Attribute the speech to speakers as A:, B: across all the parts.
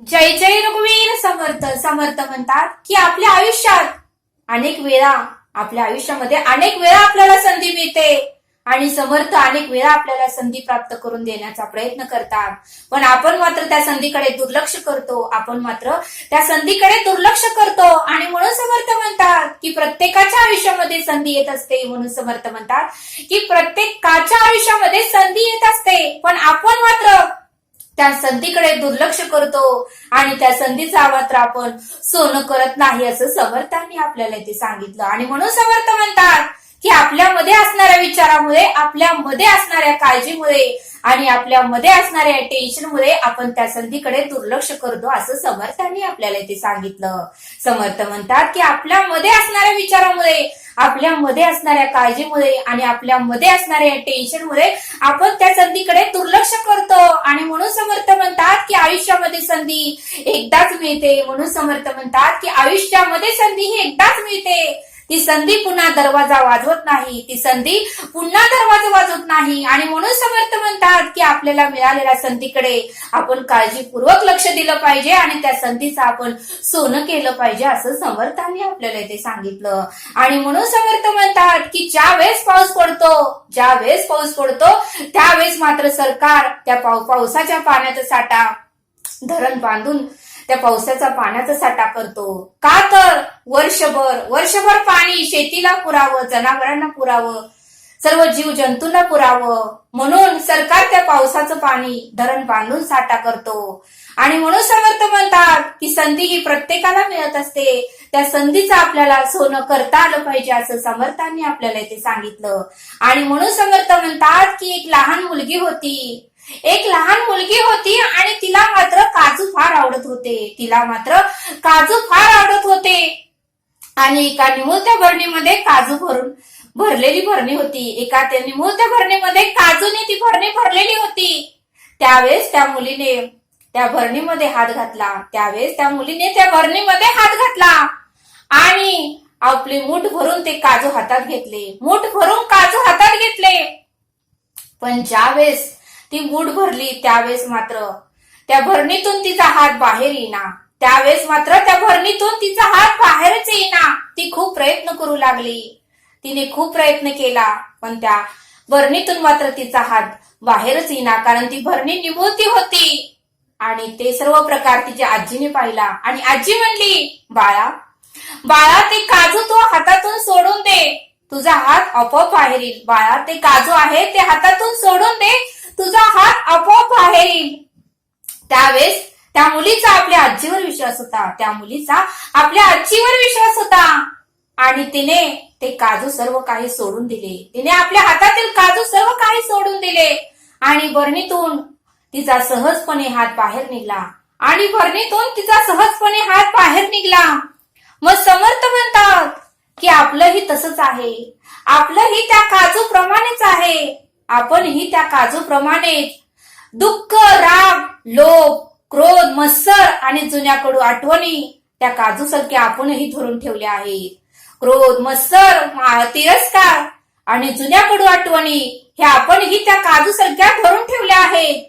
A: जय जय रघुवीर समर्थ समर्थ म्हणतात की आपल्या आयुष्यात आपल्या आयुष्यामध्ये अनेक वेळा आपल्याला संधी मिळते आणि समर्थ अनेक वेळा आपल्याला संधी प्राप्त करून देण्याचा प्रयत्न करतात, पण आपण मात्र त्या संधीकडे दुर्लक्ष करतो. आणि म्हणून समर्थ म्हणतात की प्रत्येकाच्या आयुष्यामध्ये संधी येत असते. म्हणून समर्थ म्हणतात की प्रत्येकाच्या आयुष्यामध्ये संधी येत असते, पण आपण मात्र त्या संधीकडे दुर्लक्ष करतो आणि त्या संधीचा मात्र आपण सोनं करत नाही, असं समर्थांनी आपल्याला इथे सांगितलं. आणि म्हणून समर्थ म्हणतात की आपल्यामध्ये असणाऱ्या विचारामुळे, आपल्यामध्ये असणाऱ्या काळजीमुळे आणि आपल्यामध्ये असणाऱ्या टेन्शनमुळे आपण त्या संधीकडे दुर्लक्ष करतो, असं समर्थांनी आपल्याला इथे सांगितलं. समर्थ म्हणतात की आपल्यामध्ये असणाऱ्या विचारामुळे, आपल्यामध्ये असणाऱ्या काळजीमुळे आणि आपल्यामध्ये असणाऱ्या टेन्शनमुळे आपण त्या संधीकडे दुर्लक्ष करतो. आणि म्हणून समर्थ म्हणतात की आयुष्यामध्ये संधी एकदाच मिळते. म्हणून समर्थ म्हणतात की आयुष्यामध्ये संधी ही एकदाच मिळते. ती संधी पुन्हा दरवाजा वाजवत नाही, आणि म्हणून समर्थ म्हणतात की आपल्याला मिळालेल्या संधीकडे आपण काळजीपूर्वक लक्ष दिलं पाहिजे आणि त्या संधीचं आपण सोनं केलं पाहिजे, असं समर्थांनी आपल्याला इथे सांगितलं. आणि म्हणून समर्थ म्हणतात की ज्यावेळेस पाऊस पडतो त्यावेळेस मात्र सरकार त्या पावसाच्या पाण्याचा साठा, धरण बांधून त्या पावसाचा पाण्याचा साठा करतो. का तर वर्षभर पाणी शेतीला पुरावं, जनावरांना पुरावं, सर्व जीव जंतूंना पुरावं, म्हणून सरकार त्या पावसाचं पाणी धरण बांधून साठा करतो. आणि म्हणून समर्थ म्हणतात की संधी ही प्रत्येकाला मिळत असते, त्या संधीचं आपल्याला सोनं करता आलं पाहिजे, असं समर्थांनी आपल्याला इथे सांगितलं. आणि म्हणून समर्थ म्हणतात की एक लहान मुलगी होती आणि तिला मात्र काजू फार आवडत होते. आणि एका निमुळत्या भरणीमध्ये काजू भरलेली भरणी होती. एका त्या निमुळत्या भरणीमध्ये काजूने ती भरणी भरलेली होती. त्यावेळेस त्या मुलीने त्या भरणीमध्ये हात घातला आणि आपले मूठ भरून ते काजू हातात घेतले. पण ज्यावेळेस ती मूठ भरली त्यावेळेस मात्र त्या भरणीतून तिचा हात बाहेर येईना. ती खूप प्रयत्न करू लागली. तिने खूप प्रयत्न केला, पण त्या भरणीतून मात्र तिचा हात बाहेरच येईना, कारण ती भरणी निमुळती होती. आणि ते सर्व प्रकार तिच्या आजीने पाहिला आणि आजी म्हणली, बाळा ते काजू तू हातातून सोडून दे, तुझा हात आपोआप बाहेर येईल. बाळा ते काजू आहे ते हातातून सोडून दे, तुझा हात आपोआप बाहेर येईल. त्यावेळेस त्या मुलीचा आपल्या आजीवर विश्वास होता आणि तिने ते काजू सर्व काही सोडून दिले. तिने आपल्या हातातील काजू सर्व काही सोडून दिले आणि भरणीतून तिचा सहजपणे हात बाहेर निघला. मग समर्थ म्हणतात की आपलंही तसंच आहे. आपलंही त्या काजू प्रमाणेच आहे. आपणही त्या काजूप्रमाणेच दुःख, राग, लोभ, क्रोध, मत्सर आणि जुन्या कडू आठवणी त्या काजूसारख्या आपणही धरून ठेवल्या आहेत. क्रोध, मत्सर, तिरस्कार आणि जुन्या कडू आठवणी हे आपणही त्या काजूसारख्या धरून ठेवल्या आहेत.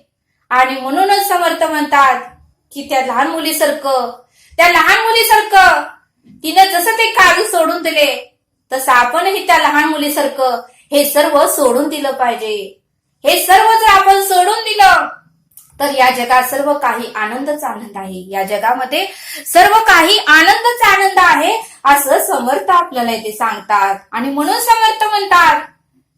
A: आणि म्हणूनच समर्थ म्हणतात की त्या लहान मुलीसारखं तिनं जसं ते काजू सोडून दिले तसं आपणही त्या लहान मुलीसारखं हे सर्व सोडून दिलं पाहिजे. हे सर्व जर आपण सोडून दिलं तर या जगात सर्व काही आनंदच आनंद आहे. या जगामध्ये सर्व काही आनंदच आनंद आहे, असं समर्थ आपल्याला इथे सांगतात. आणि म्हणून समर्थ म्हणतात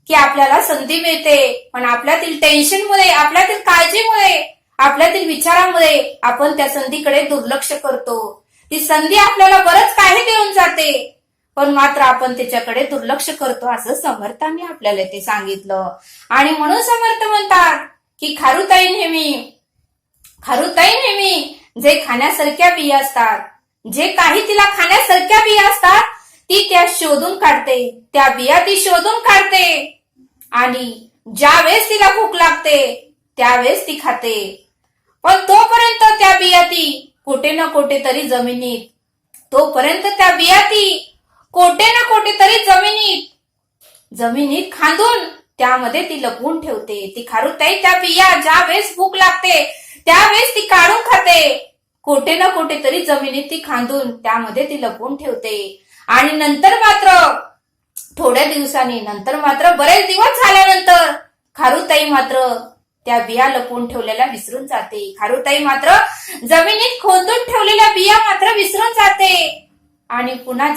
A: की आपल्याला संधी मिळते, पण आपल्यातील टेन्शनमुळे, आपल्यातील काळजीमुळे, आपल्यातील विचारामुळे आपण त्या संधीकडे दुर्लक्ष करतो. ती संधी आपल्याला बरंच काही देऊन जाते, पण मात्र आपण त्याच्याकडे दुर्लक्ष करतो, असं समर्थांनी आपल्याला ते सांगितलं. आणि म्हणून समर्थ म्हणतात की खारुताई नेहमी जे खाण्यासारख्या बिया असतात, जे काही तिला खाण्यासारख्या बिया असतात ती त्या शोधून काढते. त्या बिया ती शोधून काढते आणि ज्यावेळेस तिला भूक लागते त्यावेळेस ती खाते. पण तोपर्यंत त्या बिया ती कुठे ना कुठे तरी जमिनीत खांदून त्यामध्ये ती लपवून ठेवते. ती खारुताई त्या बिया ज्यावेळेस भूक लागते त्यावेळेस ती काढून खाते कोठे ना कोठे तरी जमिनीत ती खांदून त्यामध्ये ती लपवून ठेवते. आणि नंतर मात्र थोड्या दिवसांनी, नंतर मात्र बरेच दिवस झाल्यानंतर खारुताई मात्र त्या बिया लपवून ठेवलेल्या विसरून जाते. खारुताई मात्र जमिनीत खोदून ठेवलेल्या बिया मात्र विसरून जाते आणि पुन्हा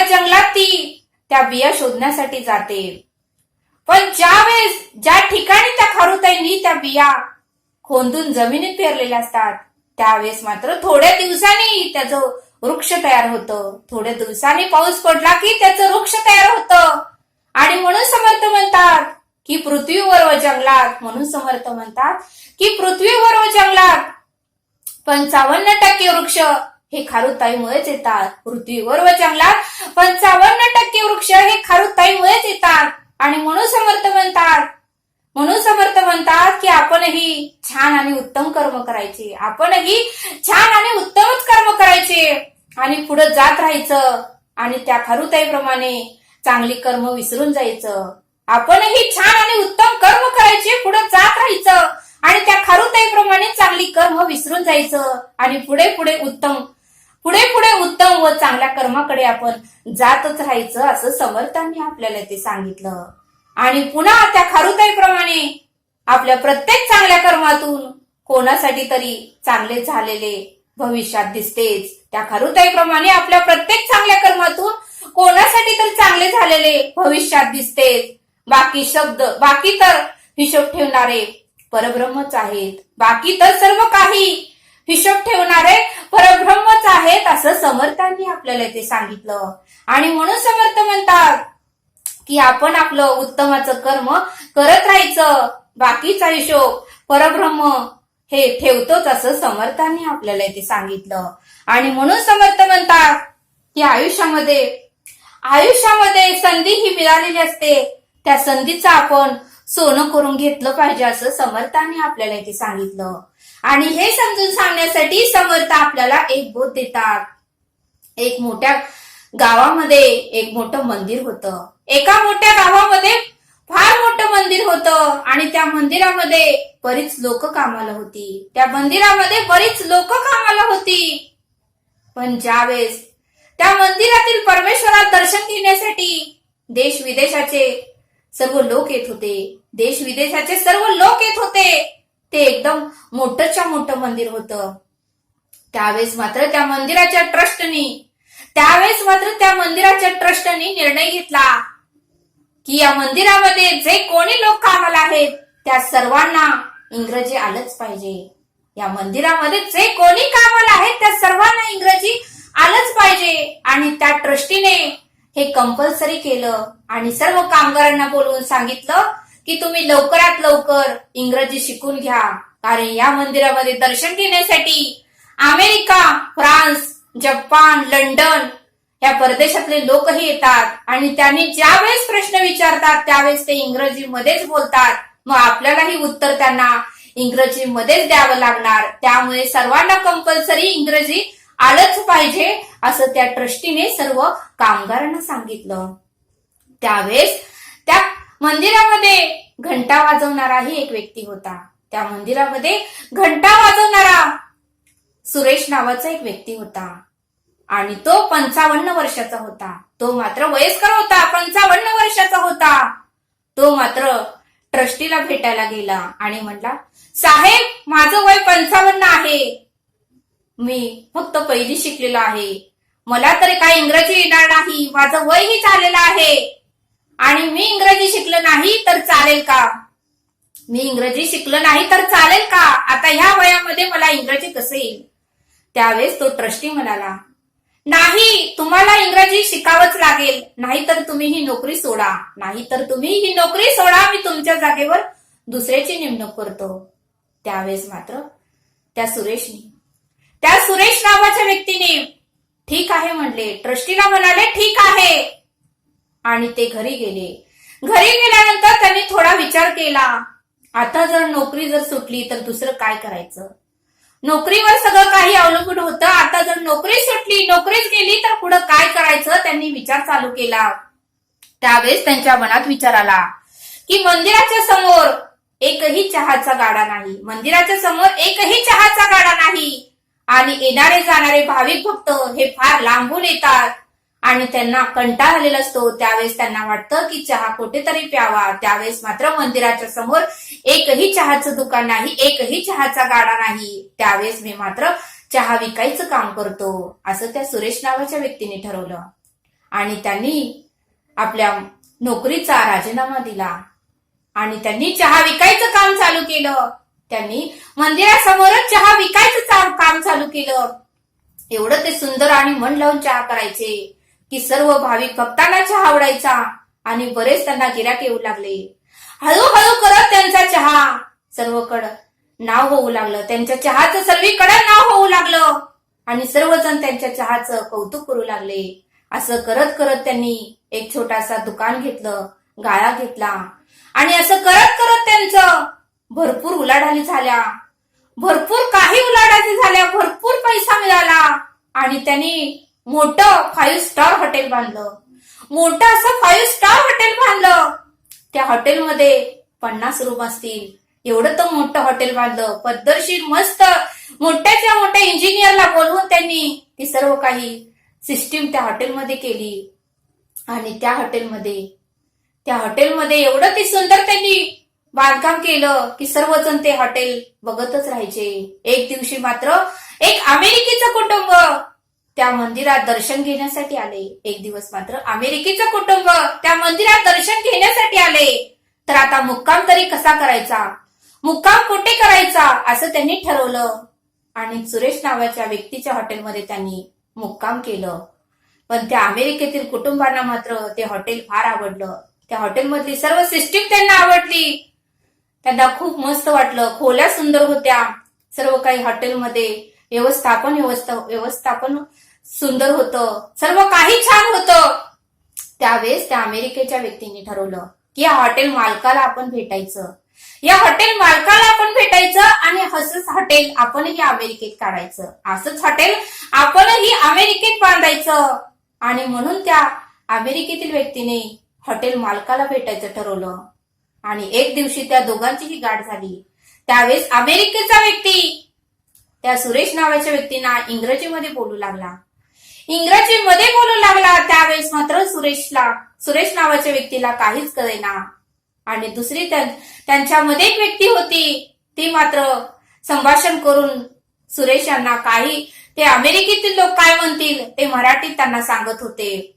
A: जंगलात ती त्या बिया शोधण्यासाठी जाते. पण ज्या ठिकाणी त्या खारुताईंनी त्या बिया खोदून जमिनीत पेरलेल्या असतात, त्यावेळेस मात्र थोड्या दिवसांनी त्याचं वृक्ष तयार होतं. थोड्या दिवसांनी पाऊस पडला की त्याचं वृक्ष तयार होतं. आणि म्हणून समर्थ म्हणतात की पृथ्वीवर व जंगलात, म्हणून समर्थ म्हणतात की पृथ्वीवर व जंगलात 55% वृक्ष हे खारुताईमुळेच येतात. पृथ्वीवर व जंगलात 55% वृक्ष हे खारुताईमुळेच येतात. आणि म्हणून समर्थ म्हणतात की आपणही छान आणि उत्तम कर्म करायचे, आपणही छान आणि उत्तमच कर्म करायचे आणि पुढे जात राहायचं आणि त्या खारुताईप्रमाणे चांगली कर्म विसरून जायचं. आपणही छान आणि उत्तम कर्म करायचे, पुढे जात राहायचं आणि त्या खारुताईप्रमाणे चांगली कर्म विसरून जायचं आणि पुढे पुढे उत्तम व चांगल्या कर्माकडे आपण जातच राहायचं, असं समर्थांनी आपल्याला ते सांगितलं. आणि पुन्हा त्या खारुताईप्रमाणे आपल्या प्रत्येक चांगल्या कर्मातून कोणासाठी तरी चांगले झालेले भविष्यात दिसतेच. त्या खारुताईप्रमाणे आपल्या प्रत्येक चांगल्या कर्मातून कोणासाठी तरी चांगले झालेले भविष्यात दिसतेच. बाकी तर हिशोब ठेवणारे परब्रह्मच आहेत. बाकी तर सर्व काही हिशोब ठेवणारे परब्रह्मच आहेत, असं समर्थांनी आपल्याला ते सांगितलं. आणि म्हणून समर्थ म्हणतात की आपण आपलं उत्तमाचं कर्म करत राहायचं, बाकीचा हिशोब परब्रह्म हे ठेवतोच, असं समर्थांनी आपल्याला ते सांगितलं. आणि म्हणून समर्थ म्हणतात की आयुष्यामध्ये संधी ही मिळालेली असते, त्या संधीचं आपण सोनं करून घेतलं पाहिजे, असं समर्थांनी आपल्याला ते सांगितलं. आणि हे समजून सांगण्यासाठी समर्थ आपल्याला एक बोध देतात. एक मोठ्या गावामध्ये एक मोठं मंदिर होतं. एका मोठ्या गावामध्ये फार मोठं मंदिर होतं आणि त्या मंदिरामध्ये बरीच लोक कामाला होती. पण ज्यावेळेस त्या मंदिरातील परमेश्वरात दर्शन घेण्यासाठी देश विदेशाचे सर्व लोक येत होते. ते एकदम मोठंच्या मोठं मंदिर होतं. त्यावेळेस मात्र त्या मंदिराच्या ट्रस्टनी निर्णय घेतला की या मंदिरामध्ये जे कोणी लोक कामाला आहेत त्या सर्वांना इंग्रजी आलंच पाहिजे. या मंदिरामध्ये जे कोणी कामाला आहेत त्या सर्वांना इंग्रजी आलंच पाहिजे. आणि त्या ट्रस्टीने हे कंपल्सरी केलं आणि सर्व कामगारांना बोलवून सांगितलं की तुम्ही लवकरात लवकर इंग्रजी शिकून घ्या, कारण या मंदिरामध्ये दर्शन घेण्यासाठी अमेरिका, फ्रान्स, जपान, लंडन या परदेशातले लोकही येतात आणि त्यांनी ज्यावेळेस प्रश्न विचारतात त्यावेळेस ते इंग्रजीमध्येच बोलतात. मग आपल्यालाही उत्तर त्यांना इंग्रजीमध्येच द्यावं लागणार. त्यामुळे सर्वांना कंपल्सरी इंग्रजी आलंच पाहिजे, असं त्या ट्रस्टीने सर्व कामगारांना सांगितलं. त्यावेळेस त्या मंदिरामध्ये घंटा वाजवणाराही एक व्यक्ती होता. त्या मंदिरामध्ये घंटा वाजवणारा सुरेश नावाचा एक व्यक्ती होता आणि तो 55 वर्षाचा होता. तो मात्र वयस्कर होता, 55 वर्षाचा होता. तो मात्र ट्रस्टीला भेटायला गेला आणि म्हणला, साहेब, माझं वय 55 आहे, मी फक्त पहिली शिकलेलो आहे, मला तरी काही इंग्रजी येणार नाही, माझं वयही झालेलं आहे आणि मी इंग्रजी शिकलं नाही तर चालेल का? आता ह्या वयामध्ये मला इंग्रजी कसं येईल? त्यावेळेस तो ट्रस्टी म्हणाला, नाही, तुम्हाला इंग्रजी शिकावंच लागेल, नाहीतर तुम्ही ही नोकरी सोडा, मी तुमच्या जागेवर दुसऱ्याची नेमणूक करतो. त्यावेळेस मात्र त्या सुरेश नावाच्या व्यक्तीने ठीक आहे म्हणले. ट्रस्टीला म्हणाले ठीक आहे आणि ते घरी गेले. घरी गेल्यानंतर त्यांनी थोडा विचार केला. आता जर नोकरी सुटली तर दुसरं काय करायचं? नोकरीवर सगळं काही अवलंबून होतं. आता जर नोकरी सुटली, नोकरीच गेली तर पुढे काय करायचं? त्यांनी विचार चालू केला. त्यावेळेस त्यांच्या मनात विचार आला की मंदिराच्या समोर एकही चहाचा गाडा नाही. आणि येणारे जाणारे भाविक भक्त हे फार लांबून येतात आणि त्यांना कंटाळा आलेला असतो. त्यावेळेस त्यांना वाटतं की चहा कुठेतरी प्यावा. त्यावेळेस मात्र मंदिराच्या समोर एकही चहाचं दुकान नाही, एकही चहाचा गाडा नाही. त्यावेळेस मी मात्र चहा विकायचं काम करतो, असं त्या सुरेश नावाच्या व्यक्तीने ठरवलं. आणि त्यांनी आपल्या नोकरीचा राजीनामा दिला आणि त्यांनी चहा विकायचं काम चालू केलं. त्यांनी मंदिरासमोरच चहा विकायचं काम चालू केलं. एवढं ते सुंदर आणि मन लावून चहा करायचे की सर्व भाविक भक्तांना चहा आवडायचा आणि बरेच त्यांना गिऱ्हाईक येऊ लागले. हळूहळू करत त्यांचा चहा सर्वकडं नाव होऊ लागलं. त्यांच्या चहाचं सर्वीकडे नाव होऊ लागलं आणि सर्वजण त्यांच्या चहाचं कौतुक करू लागले. असं करत करत त्यांनी एक छोटासा दुकान घेतलं, गाळा घेतला आणि असं करत करत त्यांचं भरपूर उलाढाली झाल्या, भरपूर काही उलाढाली झाल्या, भरपूर पैसा मिळाला आणि त्यांनी मोठं 5 स्टार हॉटेल बांधलं. मोठं असं 5 स्टार हॉटेल बांधलं. त्या हॉटेलमध्ये 50 रूम असतील एवढं तर मोठं हॉटेल बांधलं. पद्धतशीर मस्त मोठ्याच्या मोठ्या इंजिनियरला बोलवून त्यांनी ती सर्व काही सिस्टीम त्या हॉटेलमध्ये केली आणि त्या हॉटेलमध्ये एवढं ती सुंदर त्यांनी बांधकाम केलं की सर्वजण ते हॉटेल बघतच राहायचे. एक दिवशी मात्र एक अमेरिकेचं कुटुंब त्या मंदिरात दर्शन घेण्यासाठी आले. एक दिवस मात्र अमेरिकेचं कुटुंब त्या मंदिरात दर्शन घेण्यासाठी आले. तर आता मुक्काम तरी कसा करायचा, मुक्काम कुठे करायचा असं त्यांनी ठरवलं आणि सुरेश नावाच्या व्यक्तीच्या हॉटेलमध्ये त्यांनी मुक्काम केलं. पण त्या अमेरिकेतील कुटुंबांना मात्र ते हॉटेल फार आवडलं. त्या हॉटेलमधली सर्व सिस्टीम त्यांना आवडली. त्यांना खूप मस्त वाटलं. खोल्या सुंदर होत्या, सर्व काही हॉटेलमध्ये व्यवस्थापन सुंदर होतं, सर्व काही छान होतं. त्यावेळेस त्या अमेरिकेच्या व्यक्तीने ठरवलं की या हॉटेल मालकाला आपण भेटायचं, या हॉटेल मालकाला आपण भेटायचं आणि असंच हॉटेल आपणही अमेरिकेत काढायचं, असंच हॉटेल आपणही अमेरिकेत बांधायचं. आणि म्हणून त्या अमेरिकेतील व्यक्तीने हॉटेल मालकाला भेटायचं ठरवलं आणि एक दिवशी त्या दोघांचीही गाठ झाली. त्यावेळेस अमेरिकेचा व्यक्ती त्या सुरेश नावाच्या व्यक्तींना इंग्रजीमध्ये बोलू लागला. त्यावेळेस मात्र सुरेश नावाच्या व्यक्तीला काहीच कळेना आणि दुसरी त्यांच्यामध्ये एक व्यक्ती होती, ती मात्र संभाषण करून सुरेश यांना काही ते अमेरिकेतील लोक काय म्हणतील ते मराठीत त्यांना सांगत होते.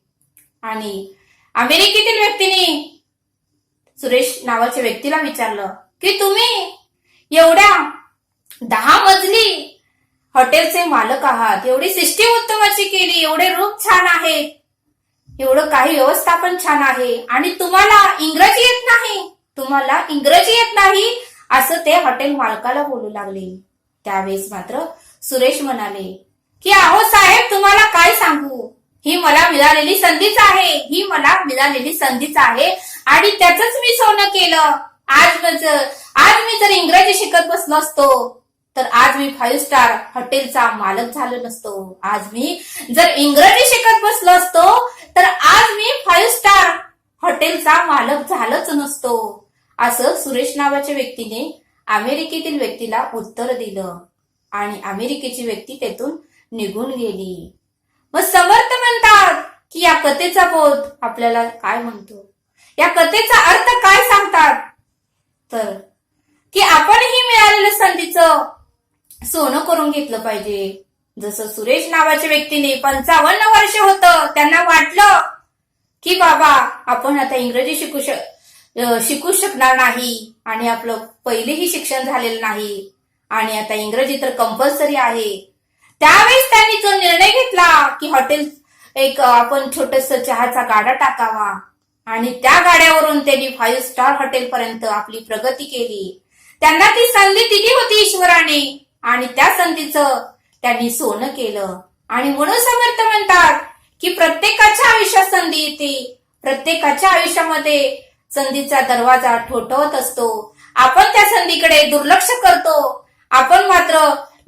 A: आणि अमेरिकेतील व्यक्तीने सुरेश नावाच्या व्यक्तीला विचारलं की तुम्ही एवढ्या 10 मजली हॉटेलचे मालक आहात, एवढी सिस्टीम उत्तमाची केली, एवढे रूम छान आहेत, एवढं काही व्यवस्थापन छान आहे आणि तुम्हाला इंग्रजी येत नाही असं ते हॉटेल मालकाला बोलू लागले. त्यावेळेस मात्र सुरेश म्हणाले की अहो साहेब, तुम्हाला काय सांगू, ही मला मिळालेली संधीच आहे आणि त्याचंच मी सोनं केलं. आज मी जर इंग्रजी शिकत बसलो असतो तर आज मी 5 स्टार हॉटेलचा मालक झालो नसतो. आज मी जर इंग्रजी शिकत बसलो असतो तर आज मी 5 स्टार हॉटेलचा मालक झालोच नसतो, असं सुरेश नावाच्या व्यक्तीने अमेरिकेतील व्यक्तीला उत्तर दिलं आणि अमेरिकेची व्यक्ती तेथून निघून गेली. मग समर्थ म्हणतात की या कथेचा बोध आपल्याला काय म्हणतो, या कथेचा अर्थ काय सांगतात, तर की आपणही मिळालेल्या संधीचं सोनं करून घेतलं पाहिजे. जसं सुरेश नावाच्या व्यक्तीने 55 वर्ष होतं, त्यांना वाटलं की बाबा आपण आता इंग्रजी शिकू शकणार नाही आणि आपलं पहिलेही शिक्षण झालेलं नाही आणि आता इंग्रजी तर कंपल्सरी आहे. त्यावेळेस त्यांनी जो निर्णय घेतला की हॉटेल आपण छोटस चहाचा गाडा टाकावा आणि त्या गाड्यावरून त्यांनी 5 स्टार हॉटेल पर्यंत आपली प्रगती केली. त्यांना ती संधी दिली होती ईश्वराने आणि त्या संधीचं त्यांनी सोनं केलं. आणि म्हणून समर्थ म्हणतात की प्रत्येकाच्या आयुष्यात संधी येते, प्रत्येकाच्या आयुष्यामध्ये संधीचा दरवाजा ठोठवत असतो. आपण त्या संधीकडे दुर्लक्ष करतो, आपण मात्र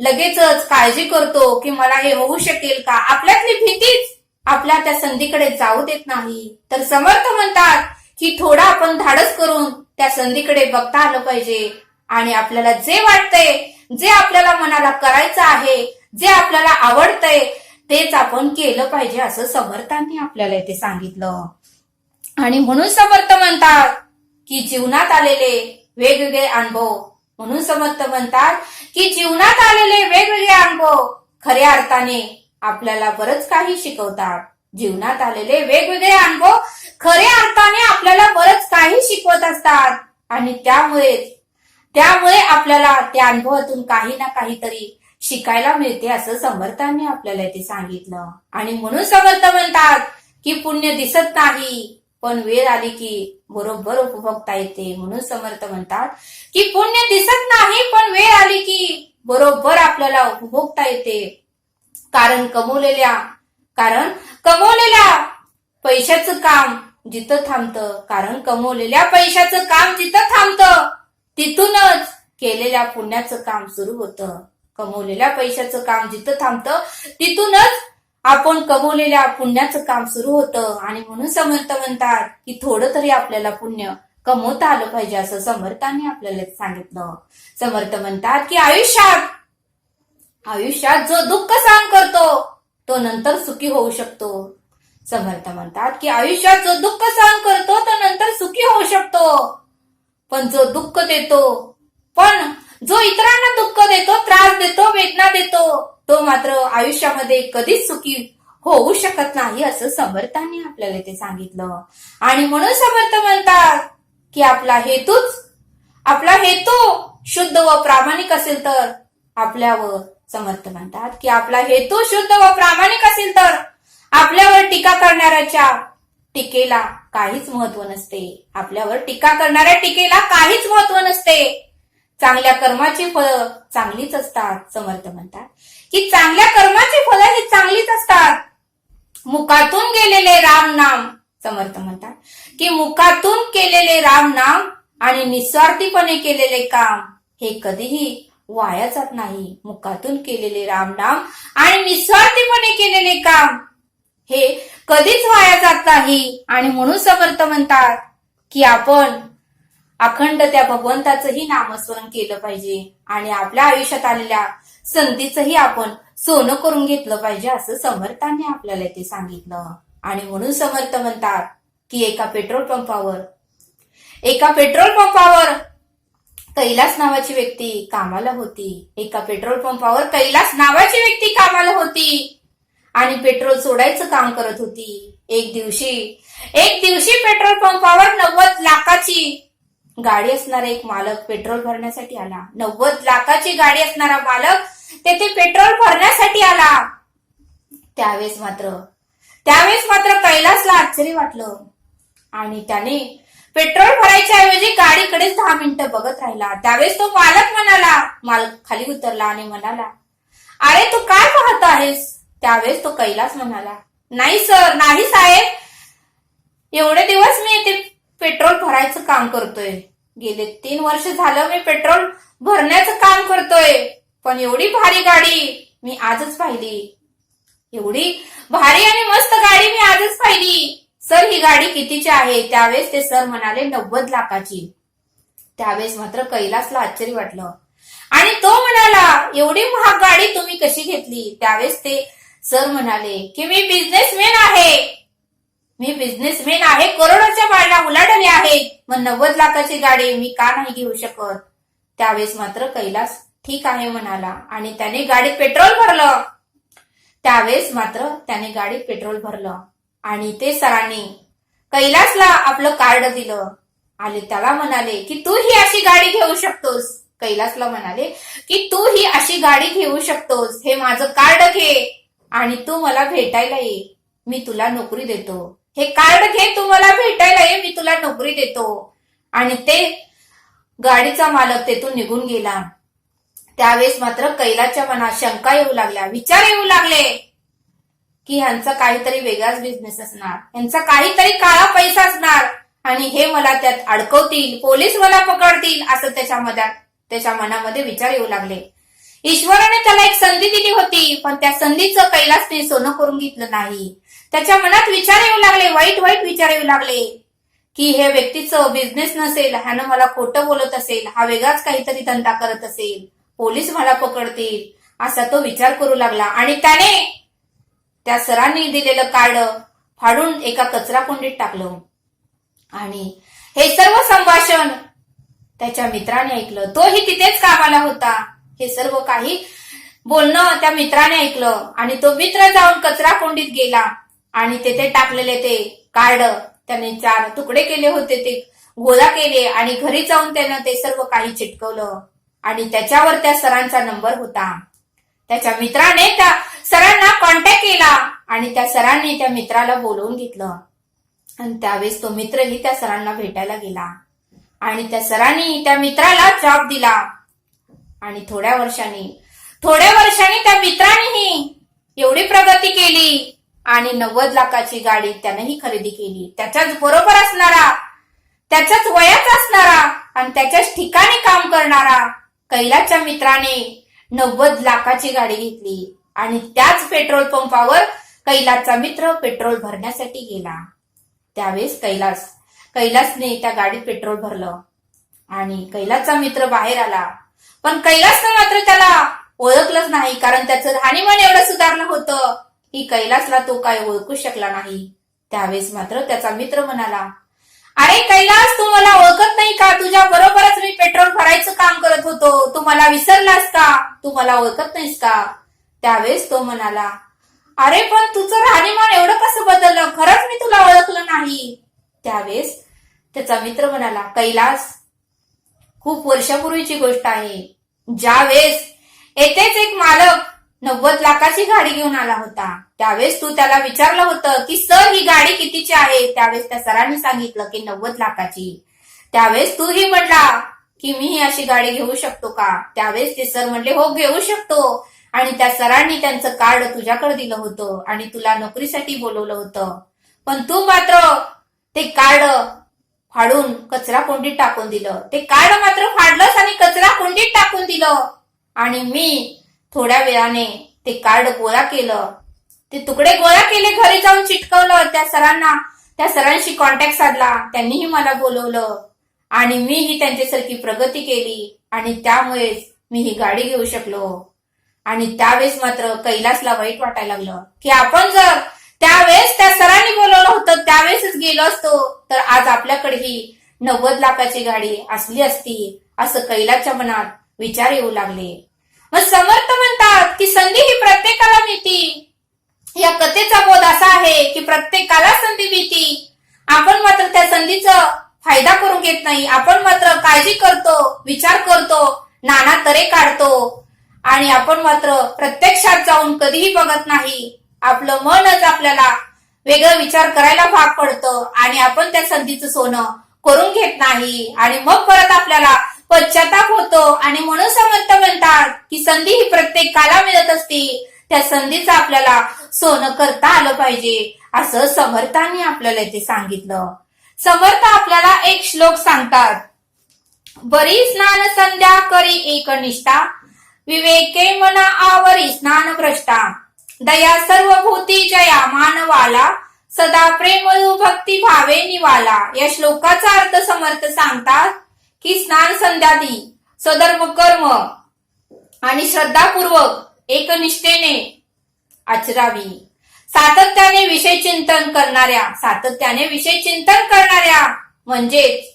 A: लगेचच काळजी करतो की मला हे होऊ शकेल का. आपल्यातली भीतीच आपल्या त्या संधीकडे जाऊ देत नाही. तर समर्थ म्हणतात की थोडा आपण धाडस करून त्या संधीकडे बघता आलं पाहिजे आणि आपल्याला जे वाटतंय, जे आपल्याला मनाला करायचं आहे, जे आपल्याला आवडतंय तेच आपण केलं पाहिजे असं समर्थांनी आपल्याला इथे सांगितलं. आणि म्हणून समर्थ म्हणतात की जीवनात आलेले वेगवेगळे अनुभव, म्हणून समर्थ म्हणतात की जीवनात आलेले वेगवेगळे अनुभव खऱ्या अर्थाने आपल्याला बरंच काही शिकवतात. जीवनात आलेले वेगवेगळे अनुभव खऱ्या अर्थाने आपल्याला बरंच काही शिकवत असतात. आणि त्यामुळे आपल्याला त्या अनुभवातून काही ना काहीतरी शिकायला मिळते असं समर्थांनी आपल्याला इथे सांगितलं. आणि म्हणून समर्थ म्हणतात की पुण्य दिसत नाही पण वेळ आली की बरोबर उपभोगता येते. म्हणून समर्थ म्हणतात की पुण्य दिसत नाही पण वेळ आली की बरोबर आपल्याला उपभोगता येते. कारण कमवलेल्या पैशाचं काम जिथं थांबतं, कारण कमवलेल्या पैशाचं काम जिथं थांबतं तिथूनच केलेल्या पुण्याचं काम सुरू होतं. कमवलेल्या पैशाचं काम जिथं थांबतं तिथूनच आपण कमवलेल्या पुण्याचं काम सुरू होतं. आणि म्हणून समर्थ म्हणतात की थोडं तरी आपल्याला पुण्य कमवता आलं पाहिजे असं समर्थांनी आपल्याला सांगितलं. समर्थ म्हणतात की आयुष्यात जो दुःख सहन करतो तो नंतर सुखी होऊ शकतो. समर्थ म्हणतात की आयुष्यात जो दुःख सहन करतो तो नंतर सुखी होऊ शकतो. पण जो इतरांना दुःख देतो, त्रास देतो, वेदना देतो तो मात्र आयुष्यामध्ये कधीच सुखी होऊ शकत नाही असं समर्थांनी आपल्याला ते सांगितलं. आणि म्हणून समर्थ म्हणतात की आपला हेतू शुद्ध व प्रामाणिक असेल तर आपल्यावर, समर्थ म्हणतात की आपला हेतू शुद्ध व प्रामाणिक असेल तर आपल्यावर टीका करणाऱ्याच्या टीकेला काहीच महत्व नसते. आपल्यावर टीका करणाऱ्या टीकेला काहीच महत्व नसते. चांगल्या कर्माची फळं चांगलीच असतात. समर्थ म्हणतात की चांगल्या कर्माची फळं ही चांगलीच असतात. मुखातून गेलेले राम नाम, समर्थ म्हणतात की मुखातून केलेले राम नाम आणि निस्वार्थीपणे केलेले काम हे कधीही वाया जात नाही. मुखातून केलेले राम नाम आणि निस्वार्थीपणे केलेले काम हे कधीच वाया जात नाही. आणि म्हणून समर्थ म्हणतात की आपण अखंड त्या भगवंताचंही नामस्मरण केलं पाहिजे आणि आपल्या आयुष्यात आलेल्या संधीचंही आपण सोनं करून घेतलं पाहिजे असं समर्थांनी आपल्याला ते सांगितलं. आणि म्हणून समर्थ म्हणतात की एका पेट्रोल पंपावर कैलास नावाची व्यक्ती कामाला होती. एका पेट्रोल पंपावर कैलास नावाची व्यक्ती कामाला होती आणि पेट्रोल सोडायचं काम करत होती. एक दिवशी पेट्रोल पंपावर 90 लाखाची गाडी असणारा एक मालक पेट्रोल भरण्यासाठी आला. 90 लाखाची गाडी असणारा मालक तेथे पेट्रोल भरण्यासाठी आला. त्यावेळेस मात्र कैलासला आश्चर्य वाटलं आणि त्याने पेट्रोल भरायच्या ऐवजी गाडीकडेच 10 मिनिटं बघत राहिला. त्यावेळेस तो मालक खाली उतरला आणि म्हणाला, अरे तू काय पाहत आहेस? त्यावेळेस तो कैलास म्हणाला, नाही साहेब, एवढे दिवस मी इथे पेट्रोल भरायचं काम करतोय. गेले 3 वर्ष झालं मी पेट्रोल भरण्याचं काम करतोय. पण एवढी भारी गाडी मी आजच पाहिली. एवढी भारी आणि मस्त गाडी मी आजच पाहिली. सर, ही गाडी कितीची आहे? त्यावेळेस ते सर म्हणाले 90 लाखाची. त्यावेळेस मात्र कैलासला आश्चर्य वाटलं आणि तो म्हणाला, एवढी महाग गाडी तुम्ही कशी घेतली? त्यावेळेस ते सर म्हणाले की मी बिझनेसमॅन आहे, करोडोच्या बाळा उलाढाल्या आहेत, मग 90 लाखाची गाडी मी का नाही घेऊ शकत? त्यावेळेस मात्र कैलास ठीक आहे म्हणाला आणि त्याने गाडीत पेट्रोल भरलं. आणि ते सरांनी कैलासला आपलं कार्ड दिलं आणि त्याला म्हणाले की तू ही अशी गाडी घेऊ शकतोस. कैलासला म्हणाले की तू ही अशी गाडी घेऊ शकतोस, हे माझं कार्ड घे आणि तू मला भेटायला ये, मी तुला नोकरी देतो. हे कार्ड घे, तू मला भेटायला ये, मी तुला नोकरी देतो. आणि ते गाडीचा मालक तेथून निघून गेला. त्यावेळेस मात्र कैलासच्या मनात शंका येऊ लागल्या, विचार येऊ लागले की ह्यांचा काहीतरी वेगळाच बिझनेस असणार, ह्यांचा काहीतरी काळा पैसा असणार आणि हे मला त्यात अडकवतील, पोलीस मला पकडतील, असं त्याच्या मनामध्ये विचार येऊ लागले. ईश्वराने त्याला एक संधी दिली होती, पण त्या संधीचं कैलासने सोनं करून घेतलं नाही. त्याच्या मनात विचार येऊ लागले, वाईट विचार येऊ लागले की हे व्यक्तीचं बिझनेस नसेल, ह्यानं मला खोटं बोलत असेल, हा वेगळाच काहीतरी धंदा करत असेल, पोलीस मला पकडतील असा तो विचार करू लागला आणि त्याने त्या सरांनी दिलेलं कार्ड फाडून एका कचरा कुंडीत टाकलं. आणि हे सर्व संभाषण त्याच्या मित्राने ऐकलं. तोही तिथेच कामाला होता. हे सर्व काही बोलणं त्या मित्राने ऐकलं आणि तो मित्र जाऊन कचरा कुंडीत गेला आणि तेथे टाकलेले ते कार्ड त्याने 4 तुकडे केले होते ते गोळा केले आणि घरी जाऊन त्यानं ते सर्व काही चिटकवलं आणि त्याच्यावर त्या सरांचा नंबर होता. त्याच्या मित्राने त्या सरांना कॉन्टॅक्ट केला आणि त्या सरांनी त्या मित्राला बोलवून घेतलं आणि त्यावेळेस तो मित्रही त्या सरांना भेटायला गेला आणि त्या सरांनी त्या मित्राला जॉब दिला. आणि थोड्या वर्षांनी त्या मित्रानेही एवढी प्रगती केली आणि 90 लाखाची गाडी त्यानेही खरेदी केली. त्याच्याच बरोबर असणारा, त्याच्याच वयाचा असणारा आणि त्याच्याच ठिकाणी काम करणारा कैलासच्या मित्राने 90 लाखाची गाडी घेतली आणि त्याच पेट्रोल पंपावर कैलासचा मित्र पेट्रोल भरण्यासाठी गेला. त्यावेळेस कैलासने त्या गाडीत पेट्रोल भरलं आणि कैलासचा मित्र बाहेर आला. पण कैलासनं मात्र त्याला ओळखलंच नाही, कारण त्याचं राहणीमान एवढं सुधारलं होतं की कैलासला तो काय ओळखू शकला नाही. त्यावेळेस मात्र त्याचा मित्र म्हणाला, अरे कैलास, तू मला ओळखत नाही का? तुझ्या बरोबरच मी पेट्रोल भरायचं काम करत होतो. तू मला विसरलास का? तू मला ओळखत नाहीस का? त्यावेळेस तो म्हणाला, अरे पण तुझं राहणीमान एवढं कसं बदललं? खरंच मी तुला ओळखलं नाही. त्यावेळेस त्याचा मित्र म्हणाला, कैलास, खूप वर्षापूर्वीची गोष्ट आहे. ज्यावेळेस येथेच एक मालक 90 लाखाची गाडी घेऊन आला होता, त्यावेळेस तू त्याला विचारलं होतं की सर, ही गाडी कितीची आहे? त्यावेळेस त्या सरांनी सांगितलं की 90 लाखाची. त्यावेळेस तूही म्हटला की मी ही अशी गाडी घेऊ शकतो का? त्यावेळेस ते सर म्हणले, हो, घेऊ शकतो. आणि त्या सरांनी त्यांचं कार्ड तुझ्याकडे दिलं होतं आणि तुला नोकरीसाठी बोलवलं होतं. पण तू मात्र ते कार्ड फाडून कचरा कुंडीत टाकून दिलं. ते कार्ड मात्र फाडलंस आणि कचरा कुंडीत टाकून दिलं. आणि मी थोड्या वेळाने ते कार्ड गोळा केलं, ते तुकडे गोळा केले, घरी जाऊन चिटकवलं. त्या सरांशी कॉन्टॅक्ट साधला. त्यांनीही मला बोलवलं आणि मीही त्यांच्यासारखी प्रगती केली आणि त्यामुळेच मी ही गाडी घेऊ शकलो. आणि त्यावेळेस मात्र कैलासला वाईट वाटायला लागलं की आपण जर त्यावेळेस त्या सरांनी बोलवलं होतं त्यावेळेसच गेलो असतो तर आज आपल्याकडे ही 90 लाखाची गाडी असली असती, असं कैलासच्या मनात विचार येऊ लागले. मग समर्थ म्हणतात की संधी ही प्रत्येकाला मिळते. या कथेचा बोध असा आहे की प्रत्येकाला संधी मिळते. आपण मात्र त्या संधीचा फायदा करून घेत नाही. आपण मात्र काळजी करतो, विचार करतो, नाना तरे काढतो आणि आपण मात्र प्रत्यक्षात जाऊन कधीही बघत नाही. आपलं मनच आपल्याला वेगळं विचार करायला भाग पडतं आणि आपण त्या संधीचं सोनं करून घेत नाही आणि मग परत आपल्याला पश्चाताप होतो. आणि म्हणून समर्थ म्हणतात की संधी ही प्रत्येकाला मिळत असते. त्या संधीचं आपल्याला सोनं करता आलं पाहिजे, असं समर्थांनी आपल्याला इथे सांगितलं. समर्थ आपल्याला एक श्लोक सांगतात, बरी स्नान संध्या करी एकनिष्ठा, विवेके मना आवरी स्नान भ्रष्टा, दया सर्वभूती जया मानवाला, सदा प्रेमळू भक्ती भावे निवाला. या श्लोकाचा अर्थ समर्थ सांगतात की स्नान संध्यादी स्वधर्म कर्म आणि श्रद्धापूर्वक एकनिष्ठेने आचरावी. सातत्याने विषय चिंतन करणाऱ्या म्हणजेच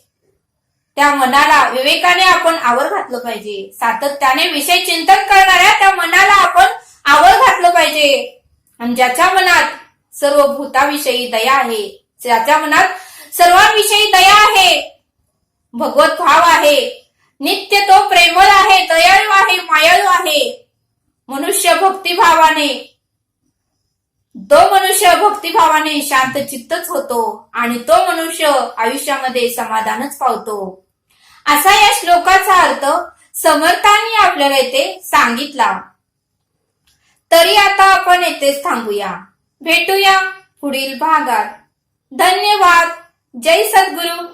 A: त्या मनाला विवेकाने आपण आवर घातलं पाहिजे. सातत्याने विषय चिंतन करणाऱ्या त्या मनाला आपण आवर घातलं पाहिजे. आणि ज्याच्या मनात सर्व भूताविषयी दया आहे, ज्याच्या मनात सर्वांविषयी दया आहे, भगवत भाव आहे, नित्य तो प्रेमळ आहे, दयाळू आहे, मायाळू आहे, मनुष्य भक्तिभावाने शांत चित्तच होतो आणि तो मनुष्य आयुष्यामध्ये समाधानच पावतो. असा या श्लोकाचा अर्थ समर्थांनी आपल्याला इथे सांगितला. तरी आता आपण येथेच थांबूया. भेटूया पुढील भागात. धन्यवाद. जय सद्गुरु.